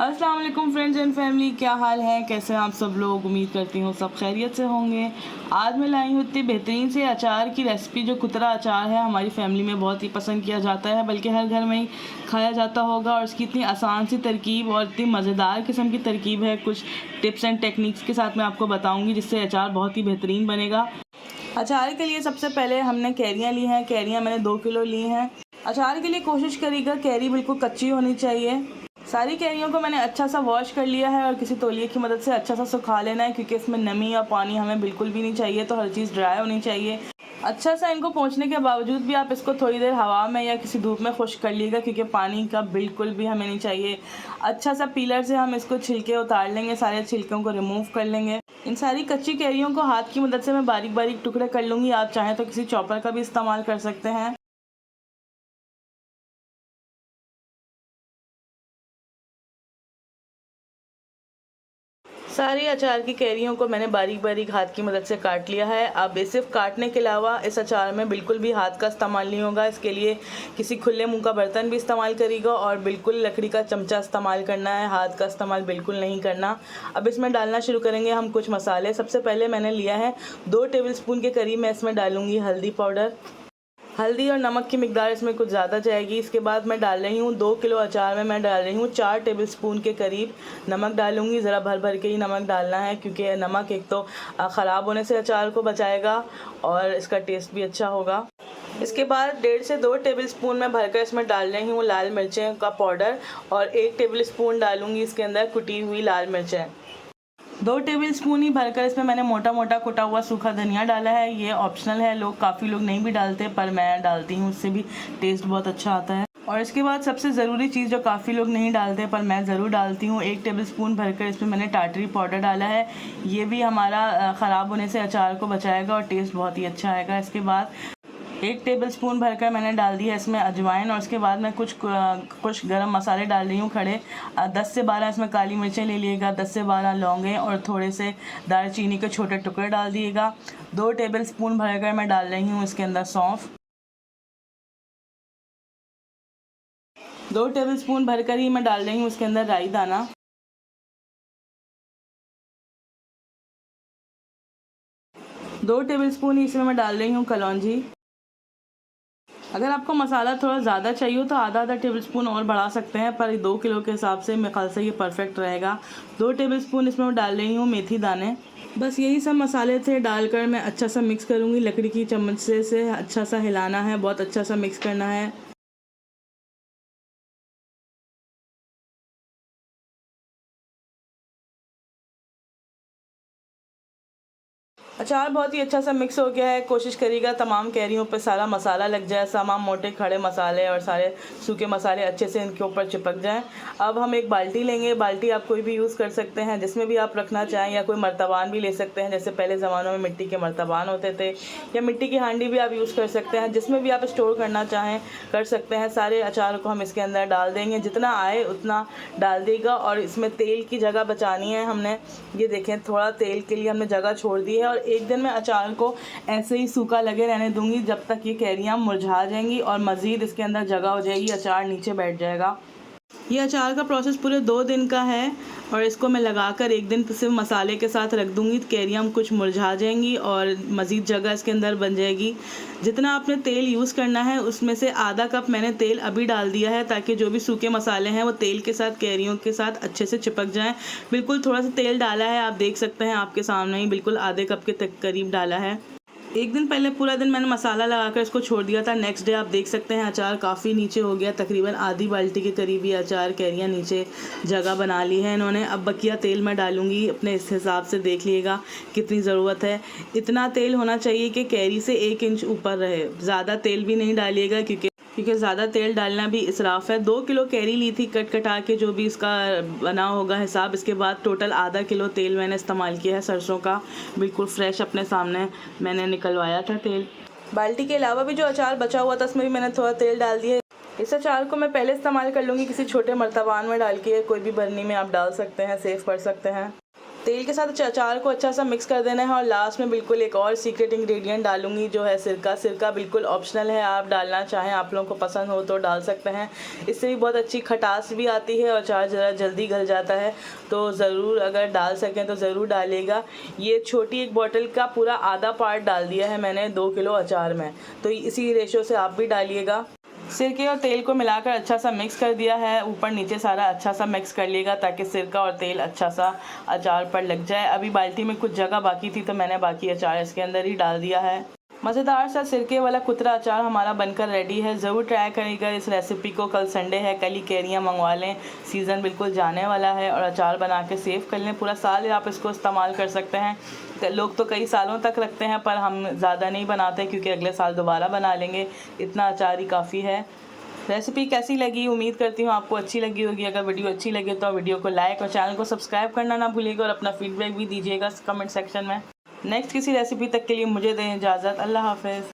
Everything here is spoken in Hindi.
अस्सलाम वालेकुम फ्रेंड्स एंड फैमिली, क्या हाल है, कैसे हैं आप सब लोग। उम्मीद करती हूँ सब खैरियत से होंगे। आज मैं लाई हूँ इतनी बेहतरीन से अचार की रेसिपी। जो कुतरा अचार है हमारी फैमिली में बहुत ही पसंद किया जाता है, बल्कि हर घर में ही खाया जाता होगा। और इसकी इतनी आसान सी तरकीब और इतनी मज़ेदार किस्म की तरकीब है, कुछ टिप्स एंड टेक्निक्स के साथ मैं आपको बताऊँगी, जिससे अचार बहुत ही बेहतरीन बनेगा। अचार के लिए सबसे पहले हमने कैरियाँ ली हैं। कैरियाँ मैंने 2 किलो ली हैं। अचार के लिए कोशिश करिएगा कैरी बिल्कुल कच्ची होनी चाहिए। सारी कैरियों को मैंने अच्छा सा वॉश कर लिया है और किसी तौलिए की मदद से अच्छा सा सुखा लेना है, क्योंकि इसमें नमी या पानी हमें बिल्कुल भी नहीं चाहिए। तो हर चीज़ ड्राई होनी चाहिए। अच्छा सा इनको पोंछने के बावजूद भी आप इसको थोड़ी देर हवा में या किसी धूप में खुश्क कर लीजिएगा, क्योंकि पानी का बिल्कुल भी हमें नहीं चाहिए। अच्छा सा पीलर से हम इसको छिलके उतार लेंगे, सारे छिलकों को रिमूव कर लेंगे। इन सारी कच्ची कैरियों को हाथ की मदद से मैं बारीक बारीक टुकड़े कर लूँगी। आप चाहें तो किसी चॉपर का भी इस्तेमाल कर सकते हैं। सारी अचार की कैरियों को मैंने बारीक बारीक हाथ की मदद से काट लिया है। अब सिर्फ काटने के अलावा इस अचार में बिल्कुल भी हाथ का इस्तेमाल नहीं होगा। इसके लिए किसी खुले मुंह का बर्तन भी इस्तेमाल करिएगा और बिल्कुल लकड़ी का चमचा इस्तेमाल करना है, हाथ का इस्तेमाल बिल्कुल नहीं करना। अब इसमें डालना शुरू करेंगे हम कुछ मसाले। सबसे पहले मैंने लिया है 2 टेबलस्पून के करीब मैं इसमें डालूँगी हल्दी पाउडर। हल्दी और नमक की मिकदार इसमें कुछ ज़्यादा जाएगी। इसके बाद मैं डाल रही हूँ 2 किलो अचार में मैं डाल रही हूँ 4 टेबलस्पून के करीब नमक डालूँगी। ज़रा भर भर के ही नमक डालना है, क्योंकि नमक एक तो ख़राब होने से अचार को बचाएगा और इसका टेस्ट भी अच्छा होगा। इसके बाद 1.5 से 2 टेबलस्पून मैं भरकर इसमें डाल रही हूँ लाल मिर्चें का पाउडर और 1 टेबलस्पून डालूँगी इसके अंदर कुटी हुई लाल मिर्चें। 2 टेबलस्पून ही भरकर इसमें मैंने मोटा मोटा कुटा हुआ सूखा धनिया डाला है। ये ऑप्शनल है, काफ़ी लोग नहीं भी डालते, पर मैं डालती हूँ, उससे भी टेस्ट बहुत अच्छा आता है। और इसके बाद सबसे ज़रूरी चीज़ जो काफ़ी लोग नहीं डालते पर मैं ज़रूर डालती हूँ, 1 टेबलस्पून भरकर इसमें मैंने टाटरी पाउडर डाला है। ये भी हमारा ख़राब होने से अचार को बचाएगा और टेस्ट बहुत ही अच्छा आएगा। इसके बाद 1 टेबलस्पून भरकर मैंने डाल दिया इसमें अजवाइन। और उसके बाद मैं कुछ गरम मसाले डाल रही हूँ खड़े। 10 से 12 इसमें काली मिर्चें ले लिएगा, 10 से 12 लौंगे और थोड़े से दालचीनी के छोटे टुकड़े डाल दिएगा। 2 टेबलस्पून भरकर मैं डाल रही हूँ इसके अंदर सौंफ। 2 टेबलस्पून भरकर ही मैं डाल रही हूँ इसके अंदर राई दाना। 2 टेबलस्पून ही इसमें मैं डाल रही हूँ कलौंजी। अगर आपको मसाला थोड़ा ज़्यादा चाहिए हो तो आधा टेबलस्पून और बढ़ा सकते हैं, पर 2 किलो के हिसाब से मेरे ख्याल से ये परफेक्ट रहेगा। 2 टेबलस्पून इसमें मैं डाल रही हूँ मेथी दाने। बस यही सब मसाले थे, डालकर मैं अच्छा सा मिक्स करूँगी। लकड़ी की चम्मच से अच्छा सा हिलाना है, बहुत अच्छा सा मिक्स करना है। अचार बहुत ही अच्छा सा मिक्स हो गया है। कोशिश करिएगा तमाम कैरियों पर सारा मसाला लग जाए, तमाम मोटे खड़े मसाले और सारे सूखे मसाले अच्छे से इनके ऊपर चिपक जाएं। अब हम एक बाल्टी लेंगे। बाल्टी आप कोई भी यूज़ कर सकते हैं, जिसमें भी आप रखना चाहें, या कोई मर्तबान भी ले सकते हैं, जैसे पहले ज़मानों में मिट्टी के मर्तबान होते थे, या मिट्टी की हांडी भी आप यूज़ कर सकते हैं। जिसमें भी आप स्टोर करना चाहें कर सकते हैं। सारे अचार को हम इसके अंदर डाल देंगे, जितना आए उतना डाल देगा। और इसमें तेल की जगह बचानी है हमने। ये देखें, थोड़ा तेल के लिए हमने जगह छोड़ दी है। और एक दिन मैं अचार को ऐसे ही सूखा लगे रहने दूंगी जब तक ये कैरियाँ मुरझा जाएंगी और मज़ीद इसके अंदर जगह हो जाएगी, अचार नीचे बैठ जाएगा। ये अचार का प्रोसेस पूरे 2 दिन का है और इसको मैं लगाकर एक दिन सिर्फ मसाले के साथ रख दूंगी। कैरियाँ कुछ मुरझा जाएंगी और मज़ीद जगह इसके अंदर बन जाएगी। जितना आपने तेल यूज़ करना है उसमें से आधा कप मैंने तेल अभी डाल दिया है, ताकि जो भी सूखे मसाले हैं वो तेल के साथ कैरियों के साथ अच्छे से चिपक जाएँ। बिल्कुल थोड़ा सा तेल डाला है, आप देख सकते हैं आपके सामने ही, बिल्कुल आधे कप के करीब डाला है। एक दिन पहले पूरा दिन मैंने मसाला लगाकर इसको छोड़ दिया था। नेक्स्ट डे आप देख सकते हैं अचार काफ़ी नीचे हो गया, तकरीबन आधी बाल्टी के करीब ये अचार कैरियाँ नीचे जगह बना ली है इन्होंने। अब बकिया तेल मैं डालूँगी, अपने इस हिसाब से देख लीजिएगा कितनी ज़रूरत है। इतना तेल होना चाहिए कि कैरी से 1 इंच ऊपर रहे। ज़्यादा तेल भी नहीं डालिएगा, क्योंकि ज़्यादा तेल डालना भी इसराफ़ है। 2 किलो कैरी ली थी कट कटा के, जो भी इसका बना होगा हिसाब। इसके बाद टोटल आधा किलो तेल मैंने इस्तेमाल किया है सरसों का, बिल्कुल फ्रेश अपने सामने मैंने निकलवाया था तेल। बाल्टी के अलावा भी जो अचार बचा हुआ था उसमें भी मैंने थोड़ा तेल डाल दिया। इस अचार को मैं पहले इस्तेमाल कर लूँगी किसी छोटे मर्तबान में डाल के, कोई भी बर्नी में आप डाल सकते हैं, सेव कर सकते हैं। तेल के साथ अचार को अच्छा सा मिक्स कर देना है और लास्ट में बिल्कुल एक और सीक्रेट इंग्रेडिएंट डालूंगी जो है सिरका। सिरका बिल्कुल ऑप्शनल है, आप डालना चाहें, आप लोगों को पसंद हो तो डाल सकते हैं। इससे भी बहुत अच्छी खटास भी आती है और अचार ज़रा जल्दी गल जाता है, तो ज़रूर अगर डाल सकें तो ज़रूर डालिएगा। ये छोटी एक बॉटल का पूरा आधा पार्ट डाल दिया है मैंने 2 किलो अचार में, तो इसी रेशो से आप भी डालिएगा। सिरके और तेल को मिलाकर अच्छा सा मिक्स कर दिया है, ऊपर नीचे सारा अच्छा सा मिक्स कर लिएगा ताकि सिरका और तेल अच्छा सा अचार पर लग जाए। अभी बाल्टी में कुछ जगह बाकी थी तो मैंने बाकी अचार इसके अंदर ही डाल दिया है। मज़ेदार सा सिरके वाला कुतरा अचार हमारा बनकर रेडी है। ज़रूर ट्राई करिएगा इस रेसिपी को। कल संडे है, कल ही कैरियाँ मंगवा लें, सीज़न बिल्कुल जाने वाला है, और अचार बना के सेव कर लें। पूरा साल आप इसको इस्तेमाल कर सकते हैं। लोग तो कई सालों तक रखते हैं, पर हम ज़्यादा नहीं बनाते क्योंकि अगले साल दोबारा बना लेंगे। इतना अचार ही काफ़ी है। रेसिपी कैसी लगी? उम्मीद करती हूँ आपको अच्छी लगी होगी। अगर वीडियो अच्छी लगे तो वीडियो को लाइक और चैनल को सब्सक्राइब करना ना भूलिएगा, और अपना फीडबैक भी दीजिएगा कमेंट सेक्शन में। नेक्स्ट किसी रेसिपी तक के लिए मुझे दें इजाज़त। अल्लाह हाफ़िज़।